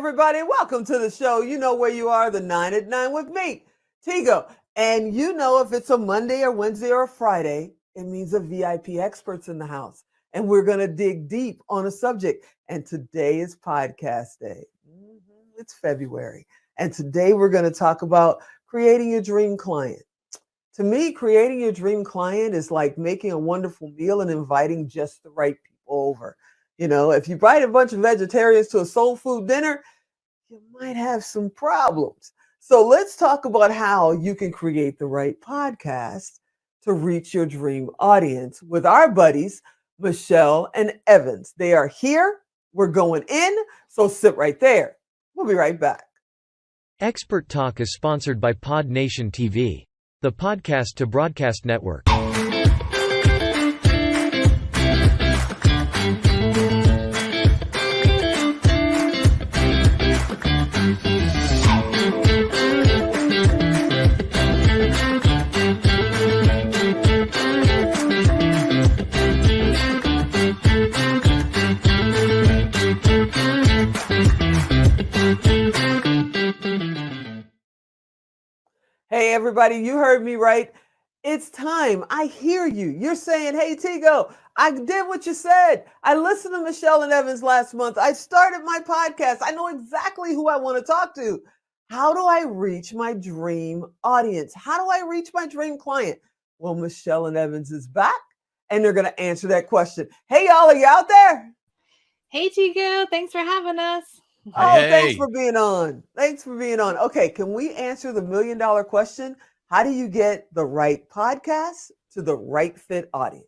everybody. Welcome to the show. You know where you are, the 9 at 9 with me, Tigo. And you know if it's a Monday or Wednesday or a Friday, it means the VIP experts in the house. And we're going to dig deep on a subject. And today is podcast day. It's February. And today we're going to talk about creating your dream client. To me, creating your dream client is like making a wonderful meal and inviting just the right people over. You know, if you invite a bunch of vegetarians to a soul food dinner, you might have some problems. So let's talk about how you can create the right podcast to reach your dream audience with our buddies, Michelle and Evans. They are here. We're going in. So sit right there. We'll be right back. Expert Talk is sponsored by Pod Nation TV, the podcast to broadcast network. Hey, everybody, you heard me right. It's time. I hear you. You're saying, hey, Tigo, I did what you said. I listened to Michelle and Evans last month. I started my podcast. I know exactly who I want to talk to. How do I reach my dream audience? How do I reach my dream client? Well, Michelle and Evans is back, and they're going to answer that question. Hey, y'all, are you out there? Hey, Tigo. Thanks for having us. Oh, thanks for being on. Thanks for being on. Okay, can we answer the $1 million question? How do you get the right podcast to the right fit audience?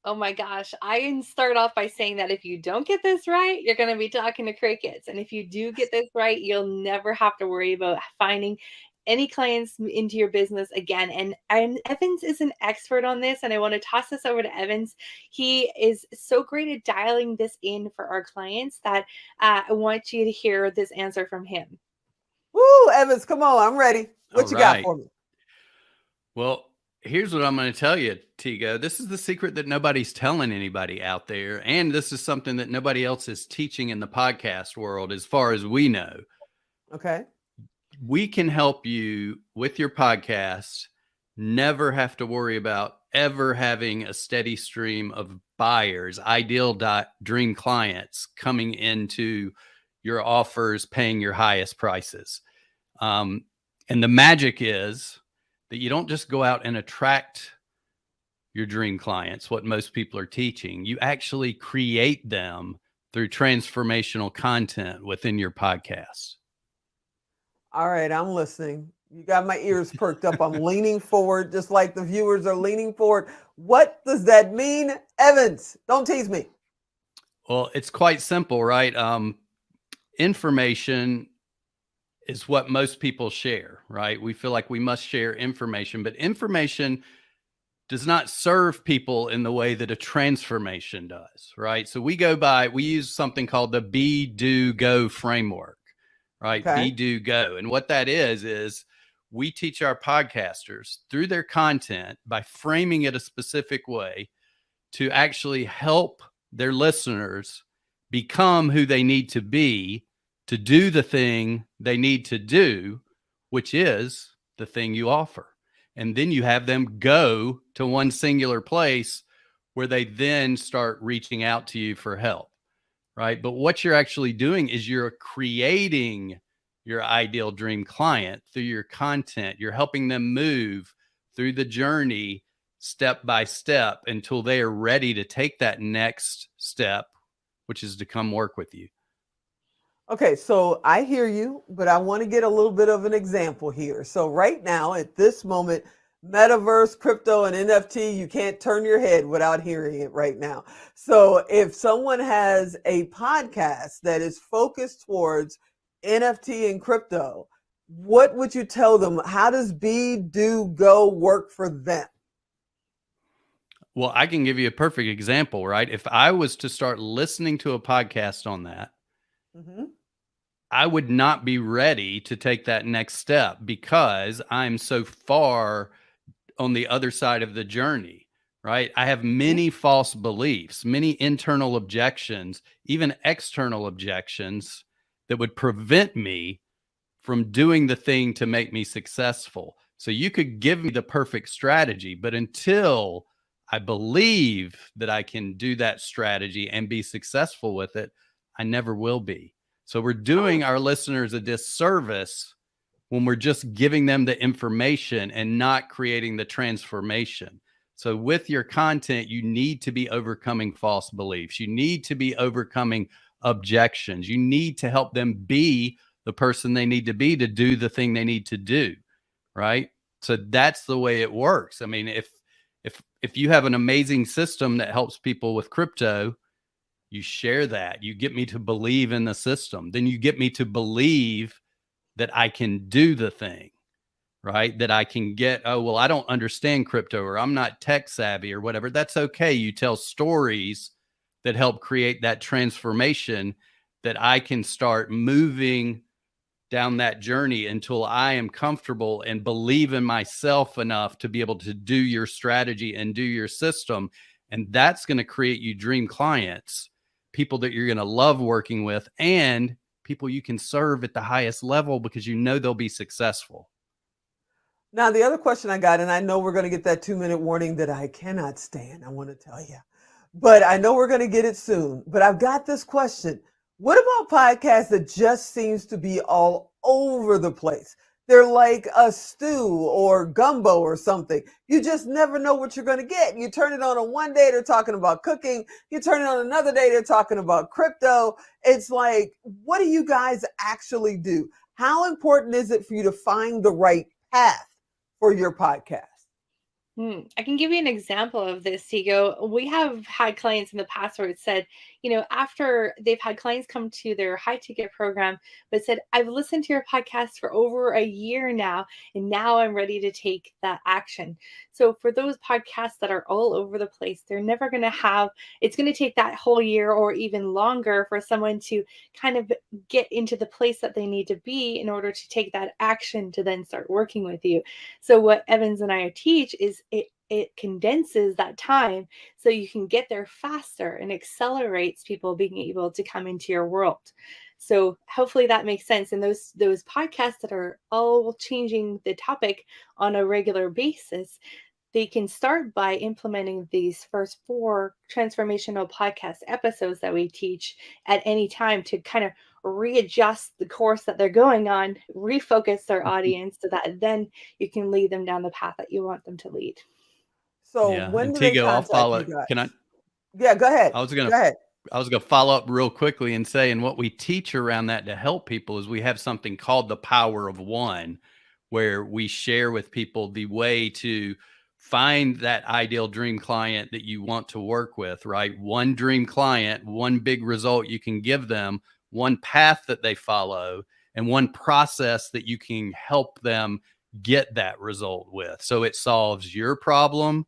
Oh my gosh. I can start off by saying that if you don't get this right, you're going to be talking to crickets. And if you do get this right, you'll never have to worry about finding any clients into your business again. And Evans is an expert on this, and I want to toss this over to Evans. He is so great at dialing this in for our clients that I want you to hear this answer from him. Woo, Evans, come on, I'm ready. What you got for me? Well, here's what I'm going to tell you, Tigo. This is the secret that nobody's telling anybody out there, and this is something that nobody else is teaching in the podcast world as far as we know. Okay. We can help you with your podcast, never have to worry about ever having a steady stream of buyers, ideal dream clients coming into your offers, paying your highest prices. And the magic is that you don't just go out and attract your dream clients, what most people are teaching. You actually create them through transformational content within your podcast. All right, I'm listening. You got my ears perked up. I'm leaning forward, just like the viewers are leaning forward. What does that mean, Evans? Don't tease me. Well, it's quite simple, right? Information is what most people share, right? We feel like we must share information, but information does not serve people in the way that a transformation does, right? So we use something called the Be, Do, Go framework. Right? Okay. Be, do, go. And what that is we teach our podcasters through their content by framing it a specific way to actually help their listeners become who they need to be to do the thing they need to do, which is the thing you offer. And then you have them go to one singular place where they then start reaching out to you for help. Right. But what you're actually doing is you're creating your ideal dream client through your content. You're helping them move through the journey step by step until they are ready to take that next step, which is to come work with you. Okay, so I hear you, but I want to get a little bit of an example here. So right now, at this moment, metaverse, crypto, and NFT, you can't turn your head without hearing it right now. So if someone has a podcast that is focused towards NFT and crypto, what would you tell them? How does Be, Do, Go work for them? Well, I can give you a perfect example, right? If I was to start listening to a podcast on that, I would not be ready to take that next step because I'm so far on the other side of the journey, right? I have many false beliefs, many internal objections, even external objections that would prevent me from doing the thing to make me successful. So you could give me the perfect strategy, but until I believe that I can do that strategy and be successful with it, I never will be. So we're doing our listeners a disservice when we're just giving them the information and not creating the transformation. So with your content, you need to be overcoming false beliefs. You need to be overcoming objections. You need to help them be the person they need to be to do the thing they need to do, right? So that's the way it works. I mean, if you have an amazing system that helps people with crypto, you share that. You get me to believe in the system. Then you get me to believe that I can do the thing, right? That I can get, oh, well, I don't understand crypto, or I'm not tech savvy, or whatever. That's okay. You tell stories that help create that transformation, that I can start moving down that journey until I am comfortable and believe in myself enough to be able to do your strategy and do your system. And that's going to create you dream clients, people that you're going to love working with, and people you can serve at the highest level because you know they'll be successful. Now, the other question I got, and I know we're going to get that 2-minute warning that I cannot stand, I want to tell you, but I know we're going to get it soon. But I've got this question. What about podcasts that just seems to be all over the place? They're like a stew or gumbo or something. You just never know what you're going to get. You turn it on one day, they're talking about cooking. You turn it on another day, they're talking about crypto. It's like, what do you guys actually do? How important is it for you to find the right path for your podcast? I can give you an example of this, Tigo. We have had clients in the past where it said, after they've had clients come to their high ticket program, but said, I've listened to your podcast for over a year now, and now I'm ready to take that action. So for those podcasts that are all over the place, they're never going to have, it's going to take that whole year or even longer for someone to kind of get into the place that they need to be in order to take that action to then start working with you. So what Evans and I teach is it condenses that time so you can get there faster and accelerates people being able to come into your world. So hopefully that makes sense. And those podcasts that are all changing the topic on a regular basis, they can start by implementing these first 4 transformational podcast episodes that we teach at any time to kind of readjust the course that they're going on, refocus their audience so that then you can lead them down the path that you want them to lead. So Yeah. when And do they Tigo, I'll contact follow. you guys? Can I? Yeah, go ahead. I was Go ahead. going to follow up real quickly and say, and what we teach around that to help people is we have something called the power of one, where we share with people the way to find that ideal dream client that you want to work with, right? One dream client, one big result you can give them, one path that they follow, and one process that you can help them get that result with. So it solves your problem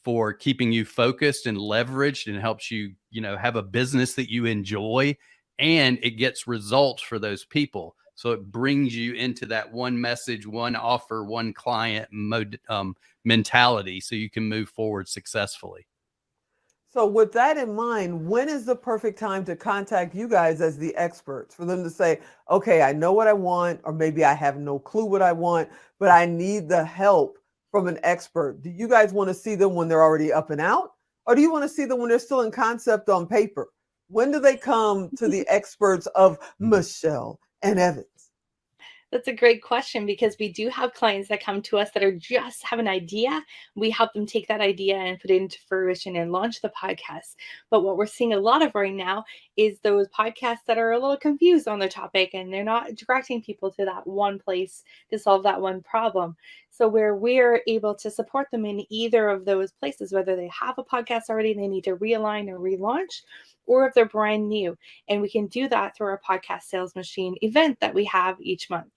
for keeping you focused and leveraged, and helps you, have a business that you enjoy, and it gets results for those people. So it brings you into that one message, one offer, one client mentality, so you can move forward successfully. So with that in mind, when is the perfect time to contact you guys as the experts, for them to say, okay, I know what I want, or maybe I have no clue what I want, but I need the help from an expert? Do you guys want to see them when they're already up and out? Or do you want to see them when they're still in concept on paper? When do they come to the experts of Michelle and Evans? That's a great question, because we do have clients that come to us that are just have an idea. We help them take that idea and put it into fruition and launch the podcast. But what we're seeing a lot of right now is those podcasts that are a little confused on the topic, and they're not directing people to that one place to solve that one problem. So where we're able to support them in either of those places, whether they have a podcast already and they need to realign or relaunch, or if they're brand new. And we can do that through our podcast sales machine event that we have each month.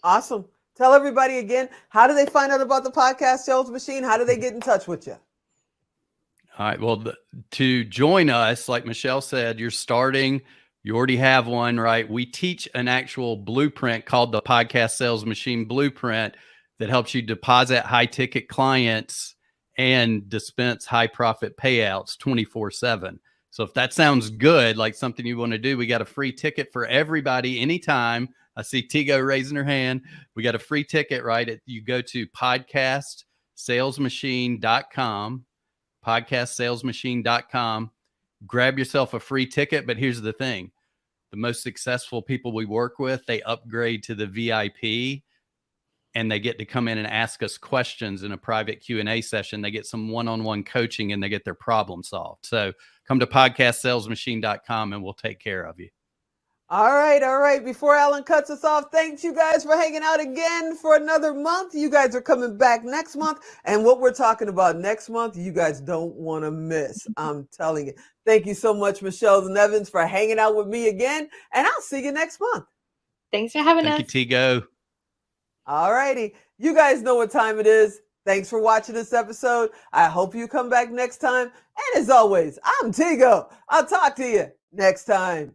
Awesome. Tell everybody again, how do they find out about the podcast sales machine? How do they get in touch with you? All right. Well, to join us, like Michelle said, you're starting, you already have one, right? We teach an actual blueprint called the Podcast Sales Machine Blueprint that helps you deposit high ticket clients and dispense high profit payouts 24/7. So if that sounds good, like something you want to do, we got a free ticket for everybody anytime. I see Tigo raising her hand. We got a free ticket, right? You go to podcastsalesmachine.com, podcastsalesmachine.com, grab yourself a free ticket. But here's the thing. The most successful people we work with, they upgrade to the VIP, and they get to come in and ask us questions in a private Q&A session. They get some one-on-one coaching, and they get their problem solved. So come to podcastsalesmachine.com and we'll take care of you. All right. Before Alan cuts us off, thanks you guys for hanging out again for another month. You guys are coming back next month. And what we're talking about next month, you guys don't want to miss. I'm telling you. Thank you so much, Michelle and Evans, for hanging out with me again. And I'll see you next month. Thanks for having us. Thank you, Tigo. All righty. You guys know what time it is. Thanks for watching this episode. I hope you come back next time. And as always, I'm Tigo. I'll talk to you next time.